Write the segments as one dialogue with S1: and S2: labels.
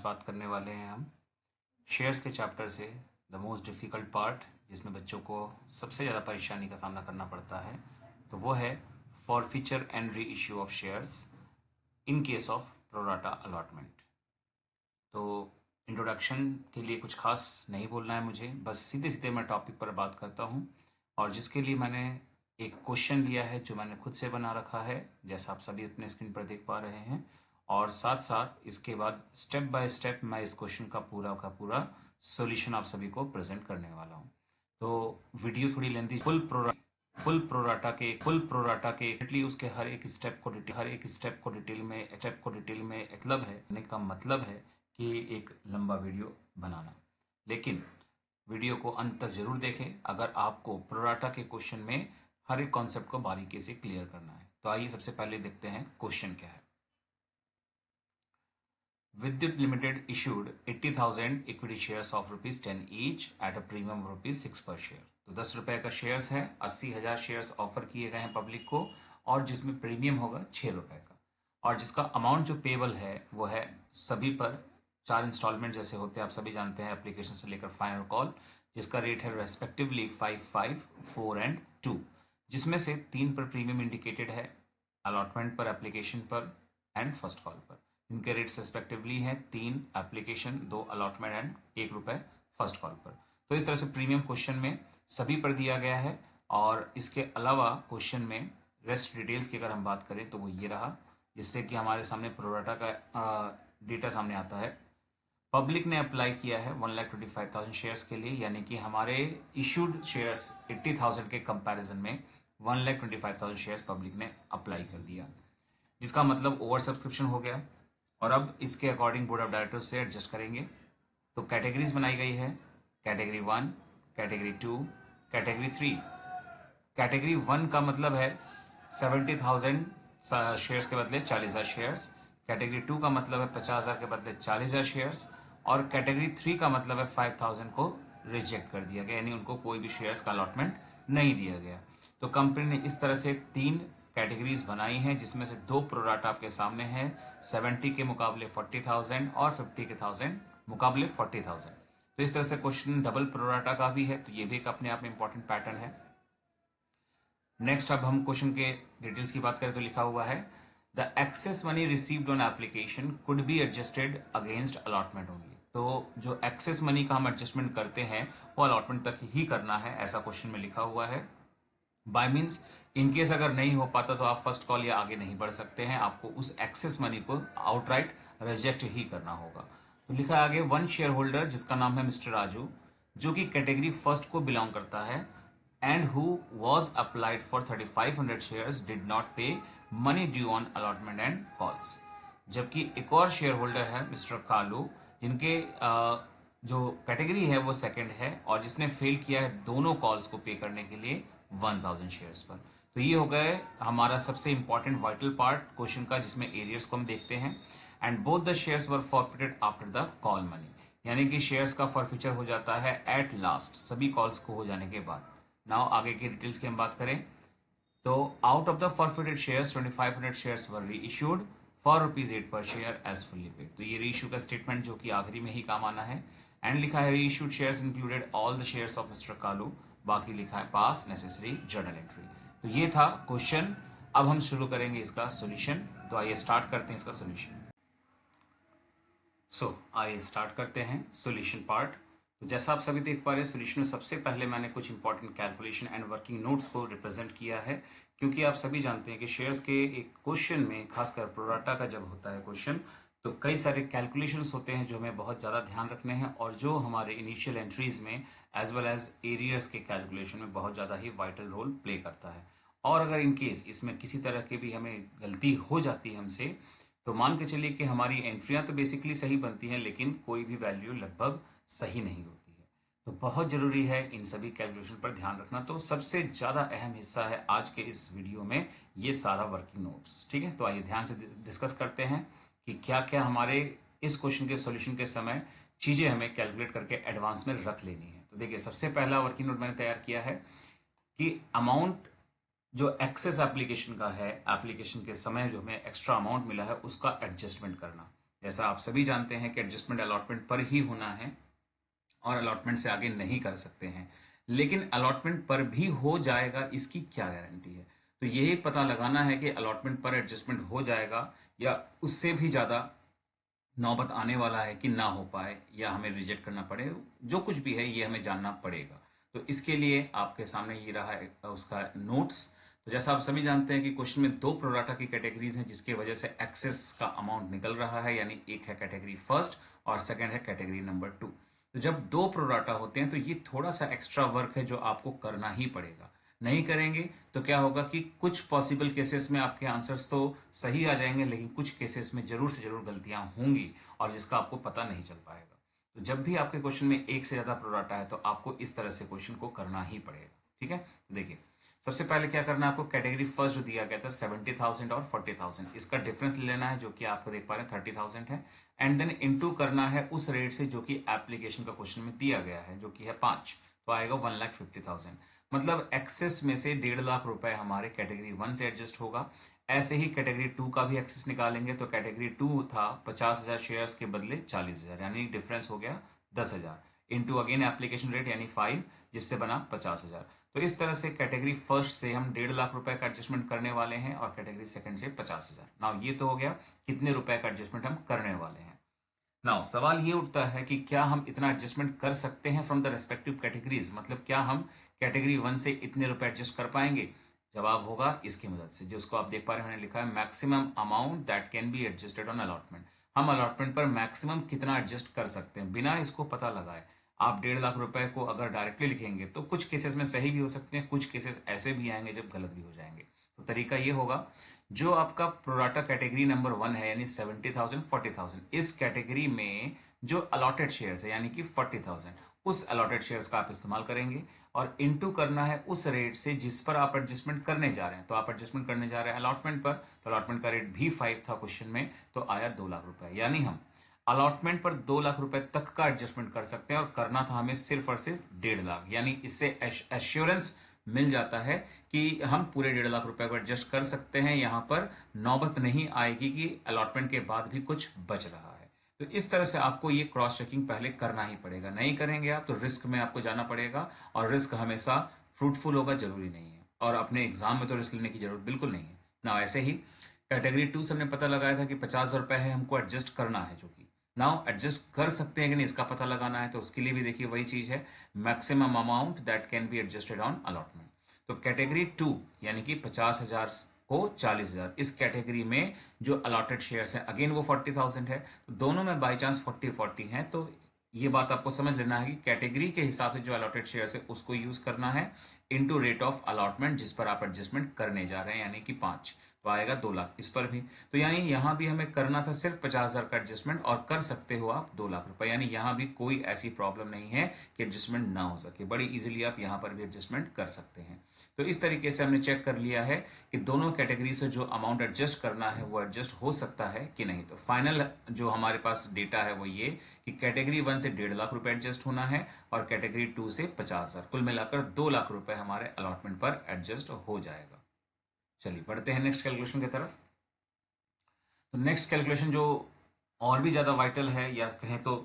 S1: बात करने वाले हैं हम शेयर्स के चैप्टर से द मोस्ट डिफ़िकल्ट पार्ट, जिसमें बच्चों को सबसे ज़्यादा परेशानी का सामना करना पड़ता है, तो वो है forfeiture and re issue of shares in case of pro rata allotment. तो इंट्रोडक्शन के लिए कुछ खास नहीं बोलना है मुझे, बस सीधे सीधे मैं टॉपिक पर बात करता हूँ, और जिसके लिए मैंने एक क्वेश्चन लिया है जो मैंने खुद से बना रखा है, जैसा आप सभी अपने स्क्रीन पर देख पा रहे हैं। और साथ साथ इसके बाद स्टेप बाय स्टेप मैं इस क्वेश्चन का पूरा सॉल्यूशन आप सभी को प्रेजेंट करने वाला हूँ। तो वीडियो थोड़ी लेंथी, फुल प्रोराटा के एटली उसके हर एक स्टेप को डिटेल में मतलब है कि एक लंबा वीडियो बनाना, लेकिन वीडियो को अंत तक जरूर देखें अगर आपको प्रोराटा के क्वेश्चन में हर एक कॉन्सेप्ट को बारीकी से क्लियर करना है। तो आइए सबसे पहले देखते हैं क्वेश्चन क्या है। विद्युत limited issued 80,000 equity shares of ₹10 each at a premium ₹6 पर शेयर। तो 10 रुपए का शेयर्स है, 80,000 शेयर्स ऑफर किए गए हैं पब्लिक को, और जिसमें प्रीमियम होगा 6 रुपए का, और जिसका अमाउंट जो पेबल है वो है सभी पर 4 इंस्टॉलमेंट जैसे होते हैं, आप सभी जानते हैं, एप्लीकेशन से लेकर फाइनल कॉल, जिसका रेट है रेस्पेक्टिवली 5, 5, 4 एंड 2, जिसमें से 3 पर प्रीमियम इंडिकेटेड है, अलॉटमेंट पर, एप्लीकेशन पर एंड फर्स्ट कॉल पर। इनके रेट्स रेस्पेक्टिवली हैं 3 application, 2 allotment and ₹1 first call पर। तो इस तरह से प्रीमियम क्वेश्चन में सभी पर दिया गया है, और इसके अलावा क्वेश्चन में रेस्ट डिटेल्स की अगर हम बात करें तो वो ये रहा, जिससे कि हमारे सामने प्रोराटा का डेटा सामने आता है। पब्लिक ने अप्लाई किया है 1,25,000 शेयर्स के लिए, यानी कि हमारे इशूड शेयर्स 80,000 के कंपैरिजन में 1,25,000 शेयर्स पब्लिक ने अप्लाई कर दिया, जिसका मतलब ओवर सब्सक्रिप्शन हो गया। और अब इसके अकॉर्डिंग बोर्ड ऑफ डायरेक्टर्स से एडजस्ट करेंगे। तो कैटेगरीज बनाई गई है, कैटेगरी 1, कैटेगरी 2, कैटेगरी 3। कैटेगरी 1 का मतलब है 70,000 शेयर्स के बदले 40,000 शेयर्स, कैटेगरी 2 का मतलब है 50,000 के बदले 40,000 शेयर्स, और कैटेगरी 3 का मतलब है 5,000 को रिजेक्ट कर दिया गया, यानी उनको कोई भी शेयर्स का अलॉटमेंट नहीं दिया गया। तो कंपनी ने इस तरह से 3 कैटेगरीज बनाई हैं, जिसमें से 2 प्रोराटा आपके सामने हैं, 70 के मुकाबले 40,000 और 50,000 मुकाबले 40,000। तो इस तरह से क्वेश्चन डबल प्रोराटा का भी है, तो ये भी एक अपने आप में इंपॉर्टेंट पैटर्न है। नेक्स्ट अब हम क्वेश्चन के डिटेल्स की बात करें तो लिखा हुआ है the excess money received on application could be adjusted against allotment only. तो जो एक्सेस मनी का हम एडजस्टमेंट करते हैं वो अलॉटमेंट तक ही करना है, ऐसा क्वेश्चन में लिखा हुआ है। बाय मीन्स इनकेस अगर नहीं हो पाता तो आप फर्स्ट कॉल या आगे नहीं बढ़ सकते हैं, आपको उस एक्सेस मनी को आउटराइट रिजेक्ट ही करना होगा। तो लिखा है आगे, वन शेयर होल्डर जिसका नाम है मिस्टर राजू, जो कि कैटेगरी फर्स्ट को बिलोंग करता है, and who was applied for 3,500 shares did not pay money due on allotment and calls. जबकि एक और शेयर होल्डर है मिस्टर कालू, जिनके जो कैटेगरी है वो सेकंड है, और जिसने फेल किया है दोनों कॉल्स को पे करने के लिए 1,000 शेयर्स पर। तो ये हो गए हमारा सबसे इंपॉर्टेंट वाइटल पार्ट क्वेश्चन का, जिसमें एरियर्स को हम देखते हैं। And both the shares were forfeited after the call money, यानी कि शेयर्स का फॉरफीचर हो जाता है एट लास्ट, सभी कॉल्स को हो जाने के बाद। नाउ आगे की डिटेल्स की हम बात करें तो out of the forfeited shares 2,500 shares वर री इशूड फॉर ₹8 पर शेयर एज फुल्ली पेड। तो ये री इशू का स्टेटमेंट जो कि आखिरी में ही काम आना है। एंड लिखा है री issued shares included all the shares of mister Kalu, बाकी लिखा है पास नेसेसरी जर्नल एंट्री। तो ये था क्वेश्चन। अब हम शुरू करेंगे इसका सॉल्यूशन। तो आइए स्टार्ट करते हैं इसका सॉल्यूशन। आइए स्टार्ट करते हैं सॉल्यूशन पार्ट। तो जैसा आप सभी देख पा रहे हैं सॉल्यूशन में सबसे पहले मैंने कुछ important calculation and working notes को रिप्रेजेंट किया है, क्योंकि आप सभी जानते हैं कि शेयर्स के एक क्वेश्चन में, खासकर प्रोराटा का जब होता है क्वेश्चन, तो कई सारे कैलकुलेशंस होते हैं जो हमें बहुत ज़्यादा ध्यान रखने हैं, और जो हमारे इनिशियल एंट्रीज में एज वेल एज एरियर्स के कैलकुलेशन में बहुत ज़्यादा ही वाइटल रोल प्ले करता है। और अगर इन केस इसमें किसी तरह की भी हमें गलती हो जाती है हमसे, तो मान के चलिए कि हमारी एंट्रियां तो बेसिकली सही बनती हैं, लेकिन कोई भी वैल्यू लगभग सही नहीं होती है। तो बहुत ज़रूरी है इन सभी कैलकुलेशन पर ध्यान रखना। तो सबसे ज़्यादा अहम हिस्सा है आज के इस वीडियो में ये सारा वर्किंग नोट्स, ठीक है। तो आइए ध्यान से डिस्कस करते हैं कि क्या क्या हमारे इस क्वेश्चन के सॉल्यूशन के समय चीज़ें हमें कैलकुलेट करके एडवांस में रख लेनी है। तो देखिए, सबसे पहला वर्किंग नोट मैंने तैयार किया है कि अमाउंट जो एक्सेस एप्लीकेशन का है, एप्लीकेशन के समय जो हमें एक्स्ट्रा अमाउंट मिला है उसका एडजस्टमेंट करना। जैसा आप सभी जानते हैं कि एडजस्टमेंट अलॉटमेंट पर ही होना है और अलॉटमेंट से आगे नहीं कर सकते हैं, लेकिन अलॉटमेंट पर भी हो जाएगा इसकी क्या गारंटी है? तो यही पता लगाना है कि अलॉटमेंट पर एडजस्टमेंट हो जाएगा या उससे भी ज़्यादा नौबत आने वाला है कि ना हो पाए या हमें रिजेक्ट करना पड़े। जो कुछ भी है ये हमें जानना पड़ेगा। तो इसके लिए आपके सामने ये रहा है उसका नोट्स। तो जैसा आप सभी जानते हैं कि क्वेश्चन में दो प्रोराटा की कैटेगरीज हैं जिसकी वजह से एक्सेस का अमाउंट निकल रहा है, यानी एक है कैटेगरी फर्स्ट और सेकेंड है कैटेगरी नंबर 2। तो जब दो प्रोराटा होते हैं तो ये थोड़ा सा एक्स्ट्रा वर्क है जो आपको करना ही पड़ेगा। नहीं करेंगे तो क्या होगा कि कुछ पॉसिबल केसेस में आपके आंसर्स तो सही आ जाएंगे, लेकिन कुछ केसेस में जरूर से जरूर गलतियां होंगी और जिसका आपको पता नहीं चल पाएगा। तो जब भी आपके क्वेश्चन में एक से ज्यादा प्रोडक्ट आए तो आपको इस तरह से क्वेश्चन को करना ही पड़ेगा। ठीक है, तो देखिए सबसे पहले क्या करना है आपको, कैटेगरी फर्स्ट जो दिया गया था 70,000 और 40,000, इसका डिफरेंस ले लेना है जो कि आपको देख पा रहे हैं 30,000 है, एंड देन इनटू करना है उस रेट से जो कि एप्लीकेशन का क्वेश्चन में दिया गया है जो कि है 5, तो आएगा 1,50,000। मतलब एक्सेस में से 1.5 लाख रुपए हमारे कैटेगरी 1 से एडजस्ट होगा। ऐसे ही कैटेगरी 2 का भी एक्सेस निकालेंगे तो कैटेगरी 2 था 50,000 शेयर्स के बदले 40,000, यानी डिफरेंस हो गया 10,000 इंटू अगेन एप्लीकेशन रेट यानी 5, जिससे बना 50,000। तो इस तरह से कैटेगरी फर्स्ट से हम 1.5 लाख रुपए का एडजस्टमेंट करने वाले हैं और कैटेगरी सेकंड से 50,000। नाउ ये तो हो गया कितने रुपए का एडजस्टमेंट हम करने वाले हैं। नाउ सवाल ये उठता है कि क्या हम इतना एडजस्टमेंट कर सकते हैं फ्रॉम द रेस्पेक्टिव कैटेगरीज, मतलब क्या हम कैटेगरी 1 से इतने रुपए एडजस्ट कर पाएंगे? जवाब होगा इसकी मदद से, जिसको आप देख पा रहे हैं मैंने लिखा है maximum amount that can be adjusted on allotment. हम अलॉटमेंट पर मैक्सिमम कितना एडजस्ट कर सकते हैं बिना इसको पता लगाए। आप 1.5 लाख रुपए को अगर डायरेक्टली लिखेंगे तो कुछ केसेस में सही भी हो सकते हैं, कुछ केसेस ऐसे भी आएंगे जब गलत भी हो जाएंगे। तो तरीका ये होगा, जो आपका प्रोराटा कैटेगरी नंबर 1 है यानी 70,000 40,000, इस कैटेगरी में जो अलॉटेड शेयर्स है यानी कि 40,000, उस अलॉटेड शेयर्स का आप इस्तेमाल करेंगे और इनटू करना है उस रेट से जिस पर आप एडजस्टमेंट करने जा रहे हैं। तो आप एडजस्टमेंट करने जा रहे हैं अलॉटमेंट पर, तो अलॉटमेंट का रेट भी 5 था क्वेश्चन में, तो आया 2 लाख रुपए। यानी हम अलॉटमेंट पर 2 लाख रुपए तक का एडजस्टमेंट कर सकते हैं और करना था हमें सिर्फ और सिर्फ 1.5 लाख। यानी इससे एश्योरेंस मिल जाता है कि हम पूरे 1.5 लाख रुपए को एडजस्ट कर सकते हैं। यहाँ पर नौबत नहीं आएगी कि अलॉटमेंट के बाद भी कुछ बच रहा है। तो इस तरह से आपको ये क्रॉस चेकिंग पहले करना ही पड़ेगा। नहीं करेंगे आप तो रिस्क में आपको जाना पड़ेगा, और रिस्क हमेशा फ्रूटफुल होगा जरूरी नहीं है, और अपने एग्जाम में तो रिस्क लेने की जरूरत बिल्कुल नहीं है ना। ऐसे ही कैटेगरी 2 से हमने पता लगाया था कि 50,000 रुपए है, हमको एडजस्ट करना है, जो कि नाउ एडजस्ट कर सकते हैं कि नहीं इसका पता लगाना है। तो उसके लिए भी देखिए वही चीज है, maximum amount that can be adjusted on allotment. तो कैटेगरी 2 यानी कि 50,000 को 40,000, इस कैटेगरी में जो अलॉटेड शेयर्स हैं अगेन वो 40,000 है, तो दोनों में बाई चांस 40-40 है। तो ये बात आपको समझ लेना है कि कैटेगरी के हिसाब से जो अलॉटेड शेयर्स है उसको यूज करना है इनटू रेट ऑफ अलॉटमेंट जिस पर आप एडजस्टमेंट करने जा रहे हैं, यानी कि 5, तो आएगा 2 लाख इस पर भी। तो यानी यहां भी हमें करना था सिर्फ 50,000 का एडजस्टमेंट, और कर सकते हो आप 2 लाख रुपए। यानी यहां भी कोई ऐसी प्रॉब्लम नहीं है कि एडजस्टमेंट ना हो सके, बड़ी इजीली आप यहां पर भी एडजस्टमेंट कर सकते हैं। तो इस तरीके से हमने चेक कर लिया है कि दोनों कैटेगरी से जो अमाउंट एडजस्ट करना है वो एडजस्ट हो सकता है कि नहीं। तो फाइनल जो हमारे पास डेटा है वो ये कि कैटेगरी 1 से 1.5 लाख रुपए एडजस्ट होना है और कैटेगरी 2 से 50,000, कुल मिलाकर 2 लाख रुपए हमारे अलॉटमेंट पर एडजस्ट हो जाएगा। चलिए बढ़ते हैं नेक्स्ट कैलकुलेशन की तरफ। तो नेक्स्ट कैलकुलेशन जो और भी ज़्यादा वाइटल है, या कहें तो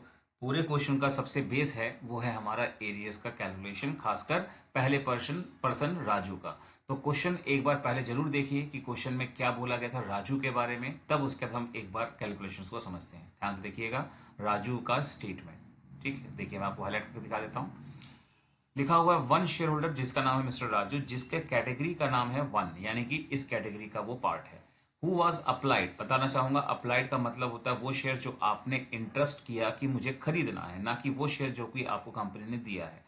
S1: पूरे क्वेश्चन का सबसे बेस है, वो है हमारा एरियर्स का कैलकुलेशन, खासकर पहले पर्सन राजू का। तो क्वेश्चन एक बार पहले जरूर देखिए कि क्वेश्चन में क्या बोला गया था राजू के बारे में, तब उसके बाद हम एक बार कैलकुलेशंस को समझते हैं। ध्यान से देखिएगा राजू का स्टेटमेंट। ठीक है, देखिए मैं आपको हाईलाइट करके दिखा देता हूँ। लिखा हुआ है वन शेयर होल्डर जिसका नाम है मिस्टर राजू, जिसके कैटेगरी का नाम है 1, यानी कि इस कैटेगरी का वो पार्ट है। हु वॉज अप्लाइड, बताना चाहूंगा अप्लाइड का मतलब होता है वो शेयर जो आपने इंटरेस्ट किया कि मुझे खरीदना है, ना कि वो शेयर जो कि आपको कंपनी ने दिया है।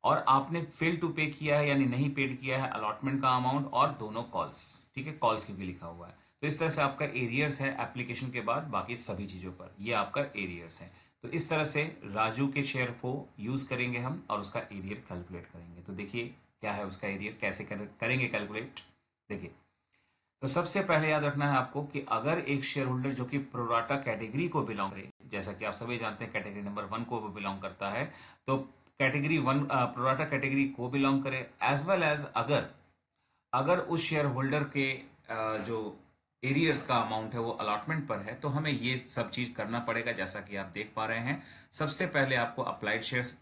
S1: और आपने फेल टू पे किया है यानी नहीं पेड किया है अलॉटमेंट का अमाउंट और दोनों कॉल्स। ठीक है, कॉल्स की भी लिखा हुआ है। तो इस तरह से आपका एरियर्स है एप्लीकेशन के बाद बाकी सभी चीजों पर, ये आपका एरियर्स है। तो इस तरह से राजू के शेयर को यूज करेंगे हम और उसका एरियर कैलकुलेट करेंगे। तो देखिए क्या है उसका एरियर, कैसे करेंगे कैलकुलेट। देखिए तो सबसे पहले याद रखना है आपको कि अगर एक शेयर होल्डर जो कि प्रोराटा कैटेगरी को बिलोंग करे, जैसा कि आप सभी जानते हैं कैटेगरी नंबर 1 को वो बिलोंग करता है, तो कैटेगरी 1 प्रोराटा कैटेगरी को बिलोंग करे, एज वेल एज अगर अगर उस शेयर होल्डर के जो एरियर्स का अमाउंट है वो अलॉटमेंट पर है, तो हमें ये सब चीज करना पड़ेगा। जैसा कि आप देख पा रहे हैं, सबसे पहले आपको अप्लाइड शेयर्स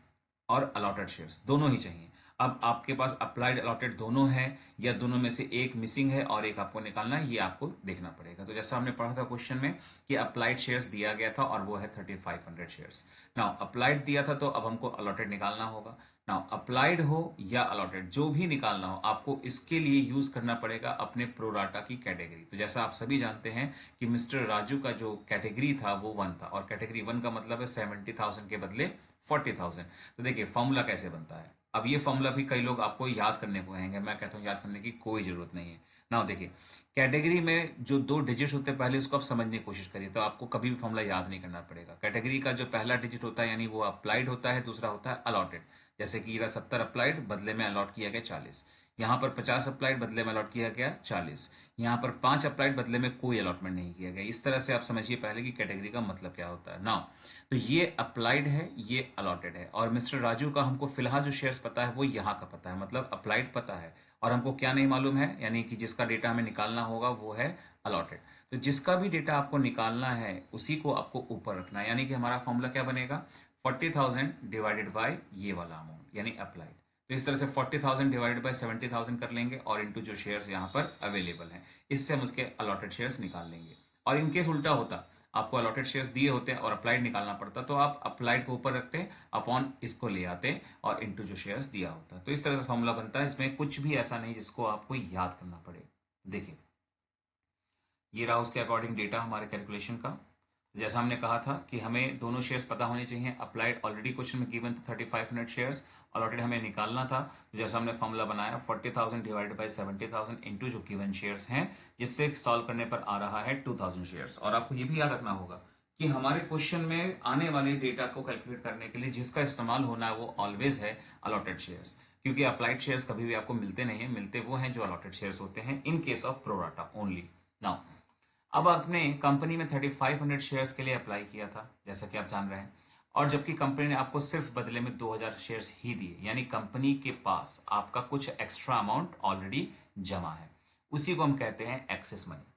S1: और अलॉटेड शेयर्स दोनों ही चाहिए। अब आपके पास अप्लाइड अलॉटेड दोनों है या दोनों में से एक मिसिंग है और एक आपको निकालना है, ये आपको देखना पड़ेगा। तो जैसा हमने पढ़ा था क्वेश्चन में कि अप्लाइड शेयर्स दिया गया था और वो है 3500 शेयर्स। नाउ अप्लाइड दिया था तो अब हमको अलॉटेड निकालना होगा। नाउ अप्लाइड हो या अलॉटेड जो भी निकालना हो, आपको इसके लिए यूज करना पड़ेगा अपने प्रोराटा की कैटेगरी। तो जैसा आप सभी जानते हैं कि मिस्टर राजू का जो कैटेगरी था वो 1 था, और कैटेगरी 1 का मतलब है 70,000 के बदले 40,000। तो देखिए फॉर्मूला कैसे बनता है। अब ये फॉर्मूला भी कई लोग आपको याद करने को कहेंगे, मैं कहता हूँ याद करने की कोई जरूरत नहीं है। ना देखिए, कैटेगरी में जो 2 डिजिट्स होते हैं पहले उसको आप समझने की कोशिश करिए, तो आपको कभी भी फॉर्मूला याद नहीं करना पड़ेगा। कैटेगरी का जो पहला डिजिट होता है यानी वो अप्लाइड होता है, दूसरा होता है अलॉटेड। जैसे कि 70 अप्लाइड, बदले में अलॉट किया गया 40। यहाँ पर 50 अप्लाइड, बदले में अलॉट किया गया 40। यहाँ पर 5 अप्लाइड, बदले में कोई अलॉटमेंट नहीं किया गया। इस तरह से आप समझिए पहले कि कैटेगरी का मतलब क्या होता है। नाउ तो ये अप्लाइड है, ये अलॉटेड है, और मिस्टर राजू का हमको फिलहाल जो शेयर्स पता है वो यहाँ का पता है, मतलब अप्लाइड पता है। और हमको क्या नहीं मालूम है, यानी कि जिसका डेटा हमें निकालना होगा वो है अलॉटेड। तो जिसका भी डेटा आपको निकालना है उसी को आपको ऊपर रखना है, यानी कि हमारा फॉर्मूला क्या बनेगा, 40,000 डिवाइडेड बाय ये वाला अमाउंट यानी अप्लाइड। तो इस तरह से 40,000 डिवाइडेड बाय 70,000 कर लेंगे और इनटू जो शेयर्स यहाँ पर अवेलेबल हैं, इससे हम उसके अलॉटेड शेयर्स निकाल लेंगे। और इनकेस उल्टा होता, आपको अलॉटेड शेयर्स दिए होते हैं और अप्लाइड निकालना पड़ता, तो आप अप्लाइड को ऊपर रखते, अपॉन इसको ले आते और इनटू जो शेयर्स दिया होता। तो इस तरह से फॉर्मूला बनता है, इसमें कुछ भी ऐसा नहीं जिसको आपको याद करना पड़े। देखिए ये रहा उसके अकॉर्डिंग डेटा हमारे कैलकुलेशन का। जैसा हमने कहा था कि हमें दोनों शेयर्स पता होने चाहिए। अप्लाइड ऑलरेडी क्वेश्चन में गिवन था 3500 शेयर्स, अलॉटेड हमें निकालना था। तो जैसा हमने फॉर्मूला बनाया 40,000 डिवाइडेड बाय 70,000 इंटू जो गिवन शेयर्स हैं, जिससे सॉल्व करने पर आ रहा है 2000 शेयर्स। और आपको ये भी याद रखना होगा कि हमारे क्वेश्चन में आने वाले डेटा को कैलकुलेट करने के लिए जिसका इस्तेमाल होना है वो ऑलवेज है अलॉटेड शेयर्स, क्योंकि अप्लाइड शेयर्स कभी भी आपको मिलते नहीं है, मिलते वो हैं जो अलॉटेड शेयर्स होते हैं in case of pro rata only. Now अब आपने कंपनी में 3500 शेयर्स के लिए अप्लाई किया था, जैसा कि आप जान रहे हैं, और जबकि कंपनी ने आपको सिर्फ बदले में 2000 शेयर्स ही दिए, यानी कंपनी के पास आपका कुछ एक्स्ट्रा अमाउंट ऑलरेडी जमा है। उसी को हम कहते हैं एक्सेस मनी,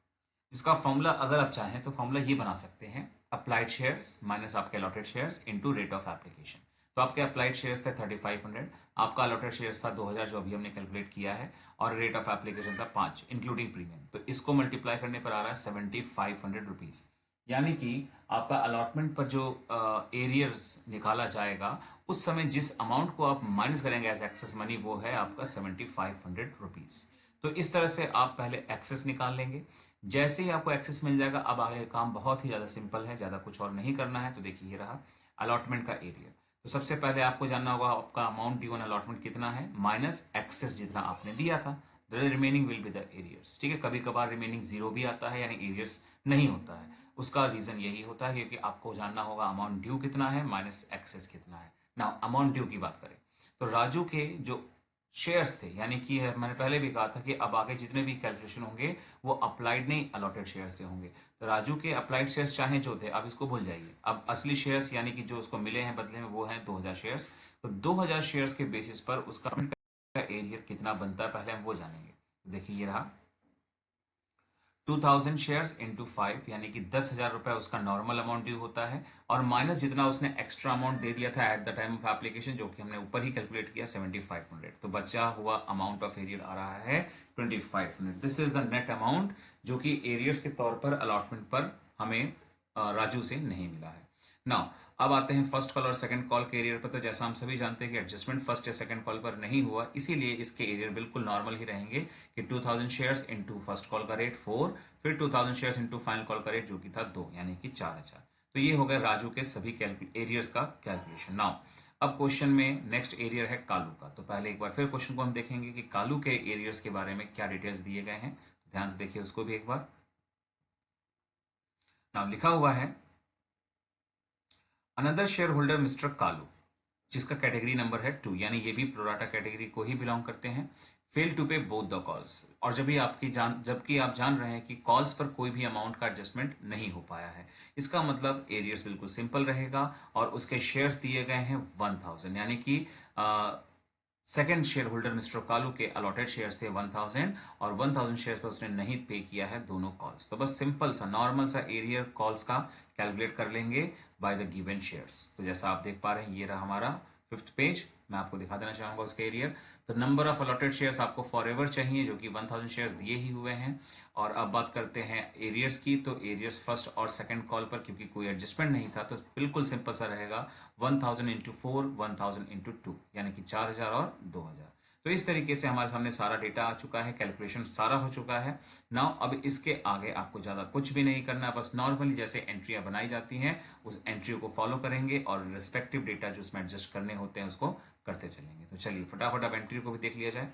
S1: जिसका फॉर्मूला अगर आप चाहें तो फॉर्मूला ये बना सकते हैं, अप्लाइड शेयर्स माइनस आपके allotted shares into rate of application. तो आपके अप्लाइड शेयर्स थे 3500, आपका अलॉटेड शेयर्स था 2000 जो अभी हमने कैलकुलेट किया है, और रेट ऑफ एप्लीकेशन था 5 इंक्लूडिंग प्रीमियम। तो इसको मल्टीप्लाई करने पर आ रहा है 7500 रुपीज, यानी कि आपका अलॉटमेंट पर जो एरियर्स निकाला जाएगा उस समय जिस अमाउंट को आप माइनस करेंगे एज एक्सेस मनी वो है आपका 7500 रुपीज। तो इस तरह से आप पहले एक्सेस निकाल लेंगे। जैसे ही आपको एक्सेस मिल जाएगा, अब आगे काम बहुत ही ज़्यादा सिंपल है, ज़्यादा कुछ और नहीं करना है। तो देखिए ये रहा अलॉटमेंट का एरिया। तो सबसे पहले आपको जानना होगा आपका अमाउंट ड्यू ऑन अलॉटमेंट कितना है, माइनस एक्सेस जितना आपने दिया था, the remaining will be the arrears. ठीक है, कभी कभार रिमेनिंग जीरो भी आता है, यानी एरियर्स नहीं होता है। उसका रीजन यही होता है क्योंकि आपको जानना होगा अमाउंट ड्यू कितना है माइनस एक्सेस कितना है। ना अमाउंट ड्यू की बात करें तो राजू के जो शेयर्स थे, यानी कि मैंने पहले भी कहा था कि अब आगे जितने भी कैलकुलेशन होंगे वो अप्लाइड नहीं अलॉटेड शेयर से होंगे। तो राजू के अप्लाइड शेयर्स चाहे जो थे, अब इसको भूल जाइए। अब असली शेयर्स यानी कि जो उसको मिले हैं बदले में वो हैं 2000 शेयर्स। तो 2000 शेयर्स के बेसिस पर उसका एरियर कितना बनता है पहले हम वो जानेंगे। तो देखिए ये रहा 2000 शेयर्स इंटू 5, यानी कि 10,000 रुपए उसका नॉर्मल अमाउंट ड्यू होता है, और माइनस जितना उसने एक्स्ट्रा अमाउंट दे दिया था at the time of application, जो कि हमने ऊपर ही कैलकुलेट किया 7500। तो बचा हुआ अमाउंट ऑफ एरियर आ रहा है 2500। This is the net amount जो कि एरियर्स के तौर पर अलॉटमेंट पर हमें राजू से नहीं मिला है। नाउ अब आते हैं फर्स्ट कॉल और सेकंड कॉल के एरियर पर। तो जैसा हम सभी जानते हैं कि एडजस्टमेंट फर्स्ट या सेकंड कॉल पर नहीं हुआ, इसीलिए इसके एरियर बिल्कुल नॉर्मल ही रहेंगे कि 2000 शेयर्स इनटू फर्स्ट कॉल का रेट 4, फिर 2000 शेयर्स इनटू फाइनल कॉल का रेट जो कि था 2, यानी कि 4000। तो ये हो गया राजू के सभी एरियर्स का कैलकुलेशन। नाउ अब क्वेश्चन में नेक्स्ट एरियर है कालू का। तो पहले एक बार फिर क्वेश्चन को हम देखेंगे कि कालू के एरियर्स के बारे में क्या डिटेल्स दिए गए हैं। ध्यान से देखिए उसको भी एक बार। नाउ लिखा हुआ है another share holder mister Kalu, जिसका कैटेगरी नंबर है 2, यानी ये भी प्रोराटा कैटेगरी को ही बिलोंग करते हैं, फेल टू पे बोथ द कॉल्स। और जबकि आप जान रहे हैं कि कॉल्स पर कोई भी अमाउंट का एडजस्टमेंट नहीं हो पाया है, इसका मतलब एरियर्स बिल्कुल सिंपल रहेगा। और उसके शेयर्स दिए गए हैं 1000, यानी कि second share holder mister Kalu के अलॉटेड शेयर्स थे 1000 और 1000 शेयर्स पर उसने नहीं पे किया है दोनों कॉल्स। तो बस सिंपल सा नॉर्मल सा एरियर कॉल्स का कैलकुलेट कर लेंगे बाय द गिवन शेयर्स। तो जैसा आप देख पा रहे हैं ये रहा हमारा 5th पेज, मैं आपको दिखा देना चाहूंगा उसके एरियर। तो नंबर ऑफ अलॉटेड शेयर्स आपको फॉर एवर चाहिए जो कि 1000 शेयर्स दिए ही हुए हैं। और अब बात करते हैं एरियर्स की। तो एरियर्स फर्स्ट और सेकंड कॉल पर क्योंकि कोई एडजस्टमेंट नहीं था तो बिल्कुल सिंपल सा रहेगा 1000 इंटू 4 1000 इंटू 2 यानी कि 4000 और 2000। तो इस तरीके से हमारे सामने सारा डेटा आ चुका है, कैलकुलेशन सारा हो चुका है। नाउ अब इसके आगे आपको ज़्यादा कुछ भी नहीं करना, बस नॉर्मली जैसे एंट्रियां बनाई जाती हैं उस एंट्री को फॉलो करेंगे और रिस्पेक्टिव डेटा जो उसमें एडजस्ट करने होते हैं उसको करते चलेंगे। तो चलिए फटाफट अब एंट्री को भी देख लिया जाए।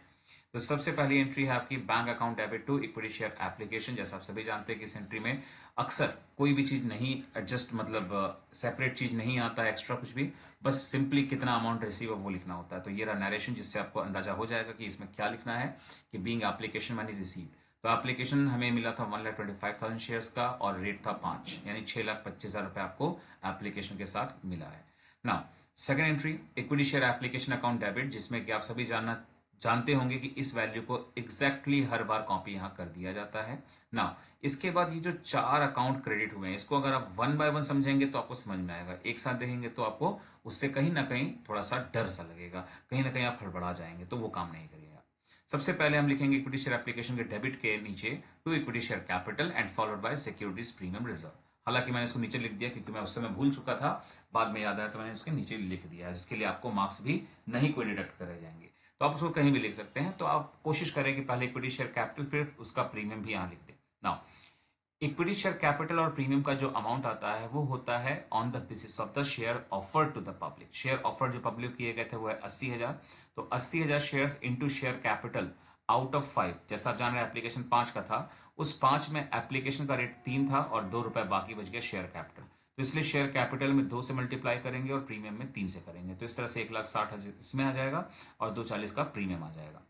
S1: तो सबसे पहली एंट्री है आपकी bank account debit to equity share application. जैसा आप सभी जानते हैं कि इस एंट्री में अक्सर कोई भी चीज नहीं एडजस्ट, मतलब सेपरेट चीज नहीं आता है एक्स्ट्रा कुछ भी, बस सिंपली कितना अमाउंट रिसीव है वो लिखना होता है। तो ये रहा नरेशन जिससे आपको अंदाजा हो जाएगा कि इसमें क्या लिखना है कि बीइंग एप्लीकेशन मनी रिसीव। तो एप्लीकेशन हमें मिला था 1,25,000 शेयर्स का और रेट था 5 यानी 6,25,000 रुपए आपको एप्लीकेशन के साथ मिला है। Now second entry equity share application account debit, जिसमें कि आप सभी जानते होंगे कि इस वैल्यू को एग्जैक्टली हर बार कॉपी यहां कर दिया जाता है ना। इसके बाद ये जो 4 अकाउंट क्रेडिट हुए हैं इसको अगर आप वन बाय वन समझेंगे तो आपको समझ में आएगा, एक साथ देखेंगे तो आपको उससे कहीं ना कहीं थोड़ा सा डर सा लगेगा, कहीं ना कहीं आप हड़बड़ा जाएंगे, तो वो काम नहीं करिएगा। सबसे पहले हम लिखेंगे इक्विटी शेयर एप्लीकेशन के डेबिट के नीचे to equity share capital and followed by securities premium reserve. हालांकि मैंने इसको नीचे लिख दिया क्योंकि मैं उस समय भूल चुका था, बाद में याद आया तो मैंने उसके नीचे लिख दिया, जिसके लिए आपको मार्क्स भी नहीं कोई डिडक्ट करे जाएंगे। तो आप उसको कहीं भी लिख सकते हैं। तो आप कोशिश करें कि पहले इक्विटी शेयर कैपिटल फिर उसका प्रीमियम भी यहां लिख दें। नाउ इक्विटी शेयर कैपिटल और प्रीमियम का जो अमाउंट आता है वो होता है on the basis of the share offer to the public. Share offer जो पब्लिक किए गए थे वो है 80,000। तो 80,000 shares into share capital out of 5, जैसा आप जान रहे हैं एप्लीकेशन 5 का था, उस 5 में एप्लीकेशन का रेट 3 था और 2 रुपए बाकी बच गया शेयर कैपिटल। तो इसलिए शेयर कैपिटल में 2 से मल्टीप्लाई करेंगे और प्रीमियम में 3 से करेंगे। तो इस तरह से 1,60,000 इसमें आ जाएगा और 240 का प्रीमियम आ जाएगा।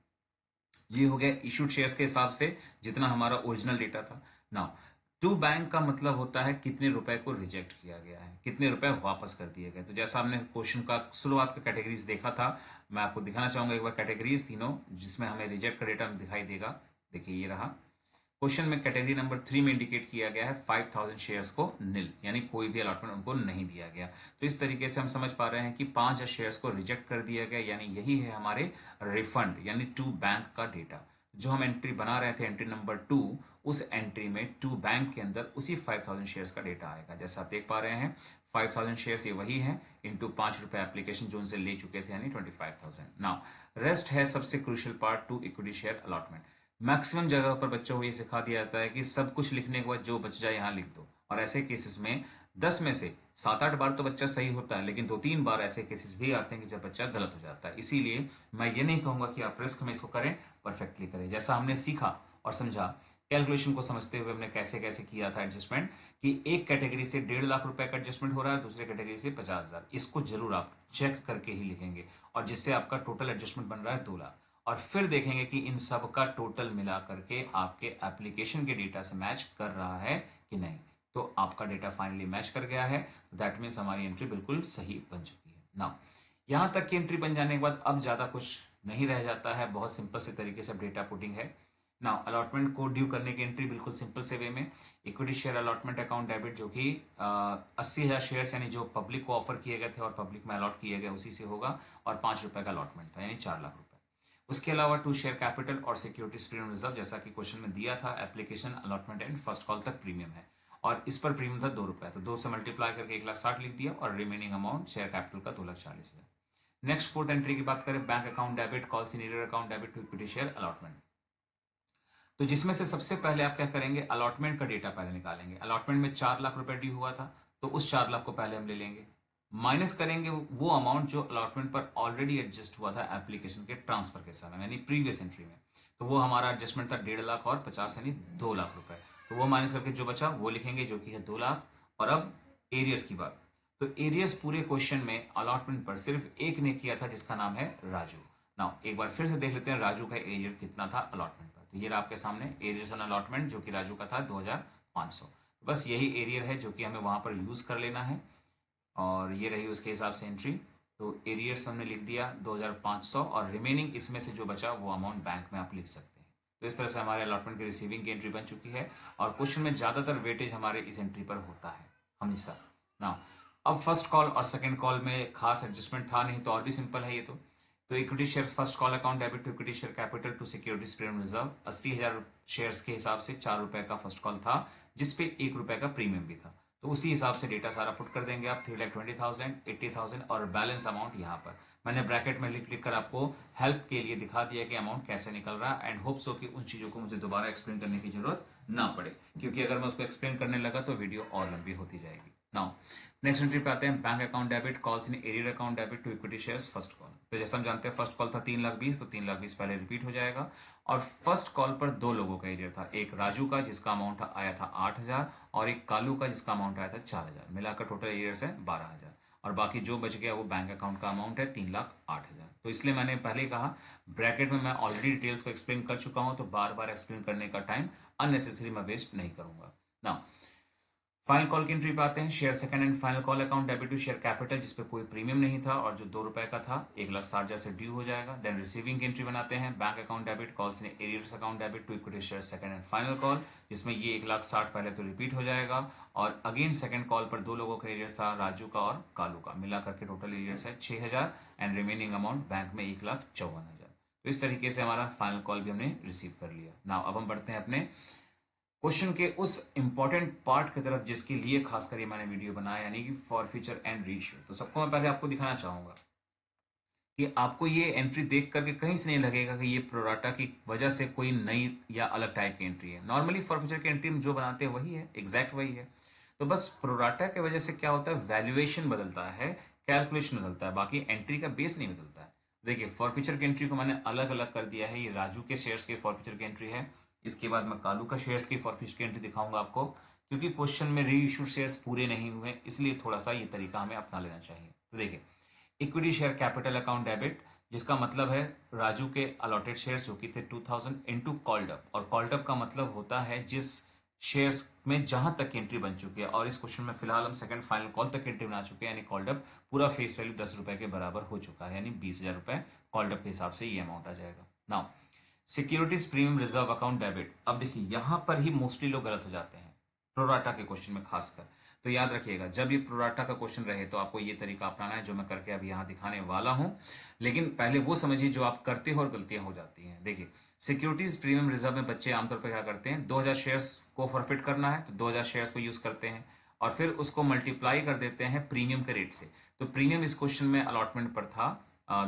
S1: ये हो गया इशूड शेयर्स के हिसाब से जितना हमारा ओरिजिनल डेटा था। नाउ टू बैंक का मतलब होता है कितने रुपए को रिजेक्ट किया गया है, कितने रुपए वापस कर दिए गए। तो जैसा हमने क्वेश्चन का शुरुआत का कैटेगरीज देखा था, मैं आपको दिखाना चाहूंगा एक बार कैटेगरीज तीनों जिसमें हमें रिजेक्ट का डेटा दिखाई देगा। देखिए ये रहा क्वेश्चन में कैटेगरी नंबर 3 में इंडिकेट किया गया है 5,000 शेयर्स को निल, यानी कोई भी अलॉटमेंट उनको नहीं दिया गया। तो इस तरीके से हम समझ पा रहे हैं कि 5,000 शेयर्स को रिजेक्ट कर दिया गया, यानी यही है हमारे रिफंड यानी टू बैंक का डेटा। जो हम एंट्री बना रहे थे एंट्री नंबर 2, उस एंट्री में टू बैंक के अंदर उसी 5,000 शेयर्स का डेटा आएगा। जैसा आप देख पा रहे हैं 5,000 शेयर्स ये वही है इंटू 5 रुपए एप्लीकेशन जो उनसे ले चुके थे यानी 25,000। नाउ रेस्ट है सबसे crucial part two equity share allotment. Maximum जगह पर बच्चों को ये सिखा दिया जाता है कि सब कुछ लिखने के बाद जो बच जाए यहाँ लिख दो, और ऐसे केसेस में 10 में से 7-8 बार तो बच्चा सही होता है, लेकिन 2-3 बार ऐसे केसेस भी आते हैं कि जब बच्चा गलत हो जाता है। इसीलिए मैं ये नहीं कहूंगा कि आप रिस्क में इसको करें, परफेक्टली करें। जैसा हमने सीखा और समझा कैलकुलेशन को समझते हुए हमने कैसे कैसे किया था एडजस्टमेंट, कि एक कैटेगरी से 1.5 लाख रुपए का एडजस्टमेंट हो रहा है, दूसरे कैटेगरी से 50,000, इसको जरूर आप चेक करके ही लिखेंगे, और जिससे आपका टोटल एडजस्टमेंट बन रहा है 2 लाख। और फिर देखेंगे कि इन सब का टोटल मिला करके आपके एप्लीकेशन के डेटा से मैच कर रहा है कि नहीं। तो आपका डेटा फाइनली मैच कर गया है, दैट मीन्स हमारी एंट्री बिल्कुल सही बन चुकी है। नाउ यहां तक की एंट्री बन जाने के बाद अब ज्यादा कुछ नहीं रह जाता है, बहुत सिंपल से तरीके से डेटा पुटिंग है। नाउ अलॉटमेंट को ड्यू करने की एंट्री बिल्कुल सिंपल से वे में equity share allotment account debit जो कि 80,000 शेयर्स यानी जो पब्लिक को ऑफर किए गए थे और पब्लिक में अलॉट किए गए उसी से होगा, और 5 रुपए का अलॉटमेंट था यानी 4 लाख रुपए। उसके अलावा टू शेयर कैपिटल और सिक्योरिटीज प्रीमियम रिजर्व, जैसा कि क्वेश्चन में दिया था application allotment and first call तक प्रीमियम है, और इस पर प्रीमियम था 2 रुपए, तो 2 से मल्टीप्लाई करके 1,60,000 लिख दिया और रिमेनिंग अमाउंट शेयर कैपिटल का 2,40,000। नेक्स्ट फोर्थ एंट्री की बात करें bank account debit call senior account debit to equity share allotment. तो जिसमें से सबसे पहले आप क्या करेंगे, अलॉटमेंट का डेटा पहले निकालेंगे। अलॉटमेंट में 4 लाख रुपए ड्यू हुआ था, तो उस 4 लाख को पहले हम ले लेंगे, माइनस करेंगे वो अमाउंट जो अलॉटमेंट पर ऑलरेडी एडजस्ट हुआ था एप्लीकेशन के ट्रांसफर के समय यानी प्रीवियस एंट्री में। तो वो हमारा एडजस्टमेंट था 1.5 लाख और 50 यानी 2 लाख रुपए। तो वो माइनस करके जो बचा वो लिखेंगे जो कि है 2 लाख। और अब एरियस की बात, तो एरियस पूरे क्वेश्चन में अलॉटमेंट पर सिर्फ एक ने किया था जिसका नाम है राजू। नाउ एक बार फिर से देख लेते हैं राजू का एरियर कितना था अलॉटमेंट पर। तो ये आपके सामने एरियस ऑन अलॉटमेंट जो कि राजू का था 2,500। बस यही एरियर है जो कि हमें वहां पर यूज कर लेना है, और ये रही उसके हिसाब से एंट्री। तो एरियर्स हमने लिख दिया 2500 और रिमेनिंग इसमें से जो बचा वो अमाउंट बैंक में आप लिख सकते हैं। तो इस तरह से हमारे अलॉटमेंट की रिसीविंग की एंट्री बन चुकी है और क्वेश्चन में ज़्यादातर वेटेज हमारे इस एंट्री पर होता है हमेशा ना। अब फर्स्ट कॉल और सेकंड कॉल में खास एडजस्टमेंट था नहीं, तो और भी सिंपल है ये तो equity share first call account debit to equity share capital to securities premium reserve 80,000 shares के हिसाब से 4 रुपए का फर्स्ट कॉल था, जिसपे 1 रुपए का प्रीमियम भी था। तो उसी हिसाब से डेटा सारा पुट कर देंगे आप 3,20,000, 80,000 और बैलेंस अमाउंट यहाँ पर मैंने ब्रैकेट में लिख कर आपको हेल्प के लिए दिखा दिया कि अमाउंट कैसे निकल रहा है, एंड होप सो कि उन चीज़ों को मुझे दोबारा एक्सप्लेन करने की जरूरत ना पड़े, क्योंकि अगर मैं उसको एक्सप्लेन करने लगा तो वीडियो और लंबी होती जाएगी। नाउ नेक्स्ट एंट्री पे आते हैं, bank account debit calls in arrear account debit to equity shares first call. तो जैसा हम जानते हैं फर्स्ट कॉल था 3,20,000, तो 3,20,000 पहले रिपीट हो जाएगा और फर्स्ट कॉल पर दो लोगों का एरियर था, एक राजू का जिसका अमाउंट आया था 8,000 और एक कालू का जिसका अमाउंट आया था 4,000, मिलाकर टोटल एरियर्स है 12,000 और बाकी जो बच गया वो बैंक अकाउंट का अमाउंट है 3,08,000। तो इसलिए मैंने पहले ही कहा ब्रैकेट में मैं ऑलरेडी डिटेल्स को एक्सप्लेन कर चुका हूं, तो बार बार एक्सप्लेन करने का टाइम अननेसेसरी मैं वेस्ट नहीं करूंगा ना। फाइनल कॉल की एंट्री पे आते हैं, share second and final call account debit to share capital जिसपे कोई प्रीमियम नहीं था और जो 2 रुपए का था 1,60,000 से ड्यू हो जाएगा। देन रिसीविंग की एंट्री बनाते हैं, bank account debit calls in arrears account debit to equity share second and final call, जिसमें ये 1,60,000 पहले तो रिपीट हो जाएगा और अगेन सेकंड कॉल पर दो लोगों का एरियर्स था, राजू का और कालू का, मिला करके टोटल एरियर्स है 6,000 एंड रिमेनिंग अमाउंट बैंक में 1,54,000। तो इस तरीके से हमारा फाइनल कॉल भी हमने रिसीव कर लिया। नाउ अब हम बढ़ते हैं अपने क्वेश्चन के उस इंपॉर्टेंट पार्ट की तरफ जिसके लिए खासकर ये मैंने वीडियो बनाया, यानी कि फॉर फ्यूचर एंड रेशियो। तो सबको मैं पहले आपको दिखाना चाहूंगा कि आपको ये एंट्री देख करके कहीं से नहीं लगेगा कि ये प्रोराटा की वजह से कोई नई या अलग टाइप की एंट्री है। नॉर्मली फॉर फ्यूचर की एंट्री में जो बनाते हैं वही है, एग्जैक्ट वही है। तो बस प्रोराटा की वजह से क्या होता है, वैल्यूएशन बदलता है, कैलकुलेशन बदलता है, बाकी एंट्री का बेस नहीं बदलता है। देखिए फॉर फ्यूचर की एंट्री को मैंने अलग अलग कर दिया है, ये राजू के शेयर्स की फॉर फ्यूचर की एंट्री है, इसके बाद मैं कालू का शेयर्स की फॉर फ्यूचर की एंट्री दिखाऊंगा आपको, क्योंकि क्वेश्चन में री इशूड शेयर्स पूरे नहीं हुए, इसलिए थोड़ा सा ये तरीका हमें अपना लेना चाहिए। तो देखिए equity share capital account debit, जिसका मतलब है राजू के अलॉटेड शेयर्स जो कि थे 2,000 इनटू कॉल्ड अप, और कॉल्ड अप का मतलब होता है जिस शेयर्स में जहां तक एंट्री बन चुकी है, और इस क्वेश्चन में फिलहाल हम सेकंड फाइनल कॉल तक एंट्री बना चुके हैं, यानी कॉल्ड अप पूरा फेस वैल्यू 10 रुपए के बराबर हो चुका है, यानी 20,000 रुपए कॉल्ड अप के हिसाब से ये अमाउंट आ जाएगा। Now securities premium reserve account debit, अब देखिए यहां पर ही मोस्टली लोग गलत हो जाते हैं प्रोराटा के क्वेश्चन में खासकर। तो याद रखिएगा जब ये प्रोराटा का क्वेश्चन रहे तो आपको ये तरीका अपनाना है जो मैं करके अभी यहाँ दिखाने वाला हूं, लेकिन पहले वो समझिए जो आप करते हो और गलतियां हो जाती हैं। देखिए सिक्योरिटीज प्रीमियम रिजर्व में बच्चे आमतौर पर क्या करते हैं, 2,000 शेयर्स को फॉरफिट करना है तो 2,000 शेयर्स को यूज करते हैं और फिर उसको मल्टीप्लाई कर देते हैं प्रीमियम के रेट से। तो प्रीमियम इस क्वेश्चन में अलॉटमेंट पर था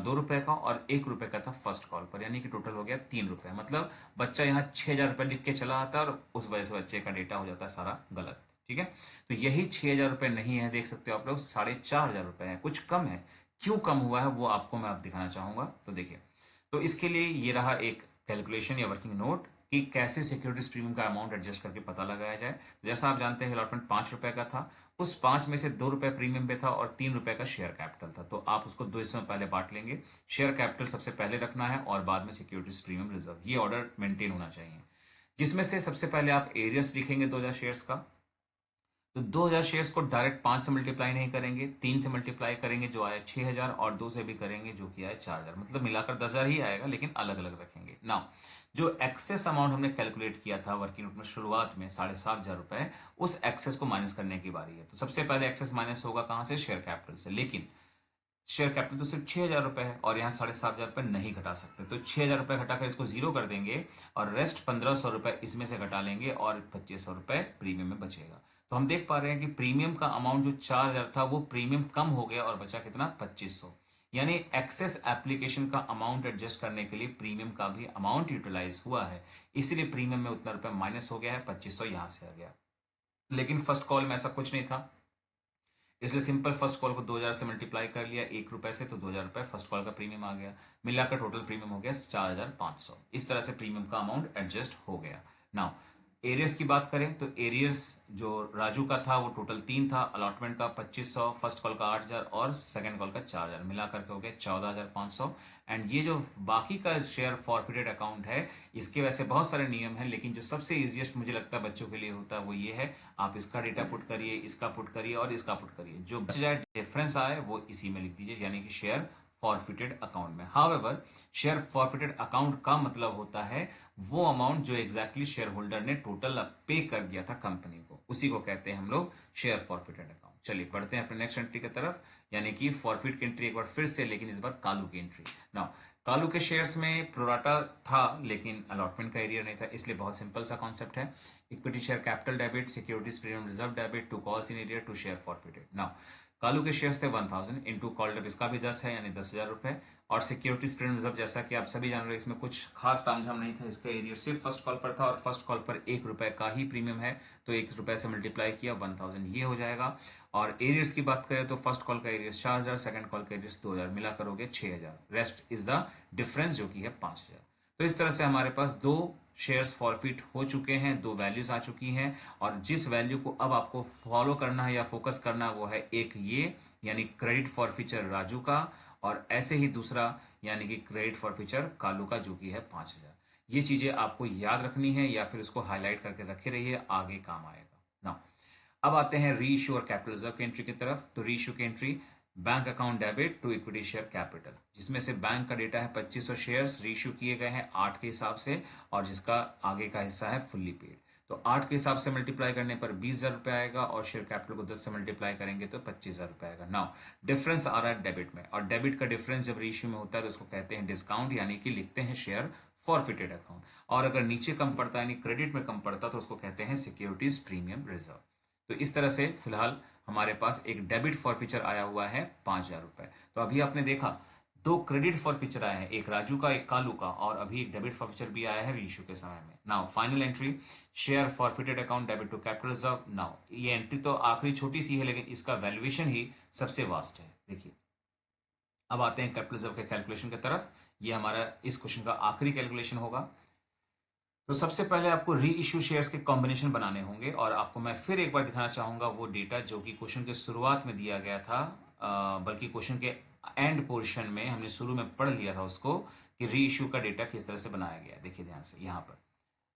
S1: 2 रुपए का और 1 रुपए का था फर्स्ट कॉल पर, यानी कि टोटल हो गया 3 रुपए। मतलब बच्चा यहाँ 6,000 रुपए लिख के चला आता है और उस वजह से बच्चे का डेटा हो जाता है सारा गलत। ठीक है, तो यही 6,000 रुपए नहीं है, देख सकते हो आप लोग 4,500 रुपए है, कुछ कम है। क्यों कम हुआ है वो आपको मैं अब दिखाना चाहूंगा। तो देखिए, तो इसके लिए ये रहा एक कैलकुलेशन या वर्किंग नोट कि कैसे सिक्योरिटीज प्रीमियम का अमाउंट एडजस्ट करके पता लगाया जाए। तो जैसा आप जानते हैं अलॉटमेंट 5 रुपए का था, उस 5 में से 2 रुपए प्रीमियम पे था और 3 रुपए का शेयर कैपिटल था, तो आप उसको दो हिस्सों में पहले बांट लेंगे। शेयर कैपिटल सबसे पहले रखना है और बाद में सिक्योरिटीज प्रीमियम रिजर्व, ये ऑर्डर मेंटेन होना चाहिए। जिसमें से सबसे पहले आप एरियर्स लिखेंगे 2,000 शेयर्स का, तो 2,000 शेयर्स को डायरेक्ट 5 से मल्टीप्लाई नहीं करेंगे, 3 से मल्टीप्लाई करेंगे जो आया 6,000 और 2 से भी करेंगे जो कि आया 4,000, मतलब मिलाकर 10,000 ही आएगा, लेकिन अलग अलग रखेंगे। नाउ जो एक्सेस अमाउंट हमने कैलकुलेट किया था वर्किंग नोट में शुरुआत में 7,500 रुपए, उस एक्सेस को माइनस करने की बारी है। तो सबसे पहले एक्सेस माइनस होगा कहां से, शेयर कैपिटल से, लेकिन शेयर कैपिटल तो सिर्फ 6,000 रुपए है और यहाँ 7,500 रुपए नहीं घटा सकते, तो 6,000 रुपए घटाकर इसको जीरो कर देंगे और रेस्ट 1,500 रुपए इसमें से घटा लेंगे और 2,500 रुपए प्रीमियम में बचेगा। तो हम देख पा रहे हैं कि प्रीमियम का अमाउंट जो 4,000 था वो प्रीमियम कम हो गया और बचा कितना, 2,500। यानी एक्सेस एप्लीकेशन का अमाउंट एडजस्ट करने के लिए प्रीमियम का भी अमाउंट यूटिलाइज हुआ है, इसीलिए प्रीमियम में उतना रुपए माइनस हो गया है, 2,500 यहां से आ गया। लेकिन फर्स्ट कॉल में ऐसा कुछ नहीं था, इसलिए सिंपल फर्स्ट कॉल को 2,000 से मल्टीप्लाई कर लिया 1 रुपए से, तो 2,000 रुपए फर्स्ट कॉल का प्रीमियम आ गया, मिलाकर टोटल प्रीमियम हो गया 4,500। इस तरह से प्रीमियम का अमाउंट एडजस्ट हो गया। नाउ एरियर्स की बात करें तो एरियर्स जो राजू का था वो टोटल 3 था, अलॉटमेंट का 2500, फर्स्ट कॉल का 8000 और सेकंड कॉल का 4000, मिला करके हो गया 14500। एंड ये जो बाकी का शेयर फॉरफिटेड अकाउंट है, इसके वैसे बहुत सारे नियम हैं, लेकिन जो सबसे इजीएस्ट मुझे लगता है बच्चों के लिए होता है वो ये है, आप इसका डेटा पुट करिए, इसका पुट करिए और इसका पुट करिए, जो बच जाए डिफरेंस आए वो इसी में लिख दीजिए, यानी कि शेयर फॉरफिटेड अकाउंट में। हाउएवर शेयर फॉरफिटेड अकाउंट का मतलब होता है वो अमाउंट जो एग्जैक्टली शेयर होल्डर ने टोटल पे कर दिया था कंपनी को, उसी को कहते हैं हम लोग शेयर फॉरफिटेड अकाउंट। चलिए बढ़ते हैं अपने नेक्स्ट एंट्री की तरफ, यानी कि फॉरफिट की एंट्री एक बार फिर से, लेकिन इस बार कालू की एंट्री। नाउ कालू के शेयर्स में प्रोराटा था लेकिन अलॉटमेंट का एरिया नहीं था, इसलिए बहुत सिंपल सा कॉन्सेप्ट है, equity share capital debit securities premium reserve debit to calls in arrears to share forfeited. Now Kalu के शेयर्स थे 1000 इंटू कॉल्ड अप, इसका भी 10 है यानी 10,000 रुपए, और सिक्योरिटीज प्रीमियम रिजर्व जैसा कि आप सभी जान रहे हैं इसमें कुछ खास तामझाम नहीं था, इसका एरिया सिर्फ फर्स्ट कॉल पर था और फर्स्ट कॉल पर 1 रुपए का ही प्रीमियम है, तो 1 रुपए से मल्टीप्लाई किया 1000 ये हो जाएगा। और एरियर्स की बात करें तो फर्स्ट कॉल का एरियर्स 4000, सेकंड कॉल का एरियर्स 2000, मिला करोगे 6000, रेस्ट इज द डिफरेंस जो कि है 5000। तो इस तरह से हमारे पास दो शेयर्स फॉरफिट हो चुके हैं, दो वैल्यूज आ चुकी हैं, और जिस वैल्यू को अब आपको फॉलो करना है या फोकस करना है वो है एक ये, यानी क्रेडिट फॉरफिचर राजू का, और ऐसे ही दूसरा यानी कि क्रेडिट फॉरफिचर कालू का जो कि है 5000। ये चीजें आपको याद रखनी है या फिर उसको हाईलाइट करके रखे रहिए, आगे काम आएगा ना। अब आते हैं री इशू और कैपिटल रिजर्व की एंट्री की तरफ। तो री इशू की entry bank account debit to equity share capital, जिसमें से बैंक का डेटा है 2500 शेयर्स री इशू किए गए हैं 8 के हिसाब से, और जिसका आगे का हिस्सा है फुल्ली पेड। तो 8 के हिसाब से मल्टीप्लाई करने पर 20,000 रुपये आएगा, और शेयर कैपिटल को 10 से मल्टीप्लाई करेंगे तो 25,000 रुपये आएगा। नाउ डिफरेंस आ रहा है डेबिट में, और डेबिट का डिफरेंस जब री इशू में होता है तो उसको कहते हैं डिस्काउंट, यानी कि लिखते हैं शेयर फॉरफिटेड अकाउंट। और अगर नीचे कम पड़ता है यानी क्रेडिट में कम पड़ता तो उसको कहते हैं सिक्योरिटीज प्रीमियम रिजर्व। तो इस तरह से फिलहाल हमारे पास एक डेबिट फॉरफिचर आया हुआ है 5,000 रुपए। तो अभी आपने देखा दो क्रेडिट फॉरफिचर आए हैं, एक राजू का एक कालू का, और अभी एक डेबिट फॉरफिचर भी आया है रीइश्यू के समय में। Now final entry share forfeited account debit to capital reserve. Now ये एंट्री तो आखिरी छोटी सी है, लेकिन इसका वैल्यूएशन ही सबसे वास्ट है। देखिए अब आते हैं कैपिटल रिजर्व के कैलकुलेशन की तरफ, ये हमारा इस क्वेश्चन का आखिरी कैलकुलेशन होगा। तो सबसे पहले आपको री इश्यू शेयर्स के कॉम्बिनेशन बनाने होंगे, और आपको मैं फिर एक बार दिखाना चाहूंगा वो डेटा जो कि क्वेश्चन के शुरुआत में दिया गया था, बल्कि क्वेश्चन के एंड पोर्शन में हमने शुरू में पढ़ लिया था उसको, कि री इश्यू का डेटा किस तरह से बनाया गया। देखिए ध्यान से, यहाँ पर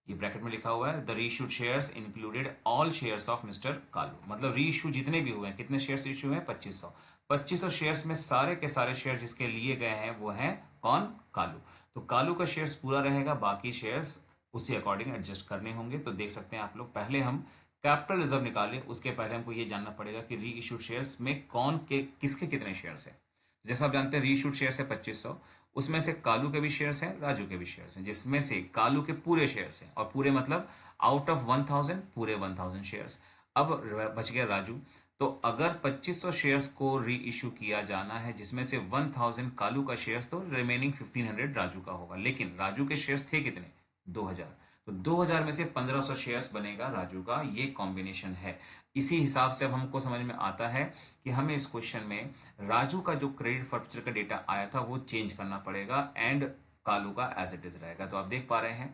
S1: ये ब्रैकेट में लिखा हुआ है द री issued shares included all shares of mister Kalu, मतलब री इश्यू जितने भी हुए हैं, कितने शेयर्स इश्यू हैं 2500 शेयर्स में सारे के सारे शेयर जिसके लिए गए हैं वो हैं कौन, कालू। तो कालू का शेयर्स पूरा रहेगा, बाकी शेयर्स उसी अकॉर्डिंग एडजस्ट करने होंगे। तो देख सकते हैं आप लोग, पहले हम कैपिटल रिजर्व निकालें, उसके पहले हमको ये जानना पड़ेगा कि री इश्यूड शेयर्स में कौन के किसके कितने शेयर्स हैं। जैसा आप जानते हैं री इश्यूड शेयर्स है 2500, उसमें से कालू के भी शेयर्स हैं, राजू के भी शेयर्स हैं, जिसमें से कालू के पूरे शेयर्स हैं, और पूरे मतलब आउट ऑफ 1000 पूरे 1000 शेयर्स। अब बच गया राजू। तो अगर 2500 शेयर्स को री इशू किया जाना है, जिसमें से 1000 कालू का शेयर्स, तो रिमेनिंग 1500 राजू का होगा। लेकिन राजू के शेयर्स थे कितने, 2000, तो 2000 में से 1500 शेयर्स बनेगा राजू का, ये कॉम्बिनेशन है। इसी हिसाब से अब हमको समझ में आता है कि हमें इस क्वेश्चन में राजू का जो क्रेडिट फॉरफिचर का डेटा आया था वो चेंज करना पड़ेगा, एंड कालू का एज इट इज रहेगा। तो आप देख पा रहे हैं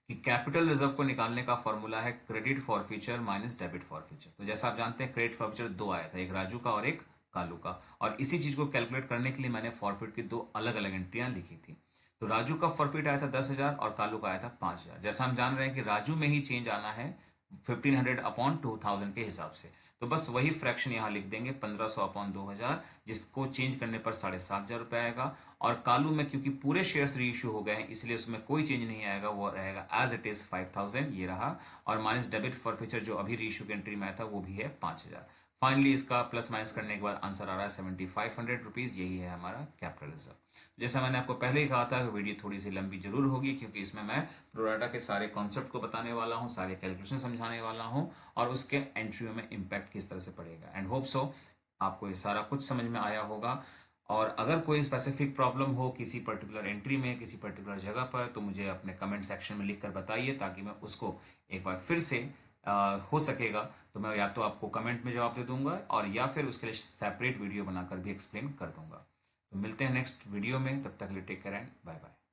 S1: कि कैपिटल रिजर्व को निकालने का फॉर्मूला है credit forfeiture minus debit forfeiture. तो जैसा आप जानते हैं क्रेडिट फॉरफिचर दो आया था, एक राजू का और एक कालू का, और इसी चीज को कैलकुलेट करने के लिए मैंने फॉरफिट की दो अलग अलग एंट्रियां लिखी थी। तो राजू का फॉरफिट आया था 10,000 और कालू का आया था 5,000। जैसा हम जान रहे हैं कि राजू में ही चेंज आना है 1500 अपॉन 2000 के हिसाब से, तो बस वही फ्रैक्शन यहाँ लिख देंगे 1500 अपॉन 2000, जिसको चेंज करने पर 7,500 रुपये आएगा। और कालू में क्योंकि पूरे शेयर्स री इशू हो गए हैं इसलिए उसमें कोई चेंज नहीं आएगा, वो रहेगा एज इट इज 5000 ये रहा, और माइनस डेबिट फॉरफिचर जो अभी री इशू की एंट्री में आया था वो भी है 5000। फाइनली इसका प्लस माइनस करने के बाद आंसर आ रहा है 7500 रुपीज, यही है हमारा कैपिटल रिजर्व। जैसा मैंने आपको पहले ही कहा था वीडियो थोड़ी सी लंबी जरूर होगी, क्योंकि इसमें मैं प्रोडाटा के सारे कॉन्सेप्ट को बताने वाला हूँ, सारे कैलकुलेशन समझाने वाला हूँ, और उसके एंट्रियों में इम्पैक्ट किस तरह से पड़ेगा। एंड होप सो आपको ये सारा कुछ समझ में आया होगा। और अगर कोई स्पेसिफिक प्रॉब्लम हो किसी पर्टिकुलर एंट्री में, किसी पर्टिकुलर जगह पर, तो मुझे अपने कमेंट सेक्शन में लिख कर बताइए, ताकि मैं उसको एक बार फिर से हो सकेगा तो मैं या तो आपको कमेंट में जवाब दे दूंगा, और या फिर उसके लिए सेपरेट वीडियो बनाकर भी एक्सप्लेन कर दूंगा। तो मिलते हैं नेक्स्ट वीडियो में, तब तक के लिए take care and bye bye.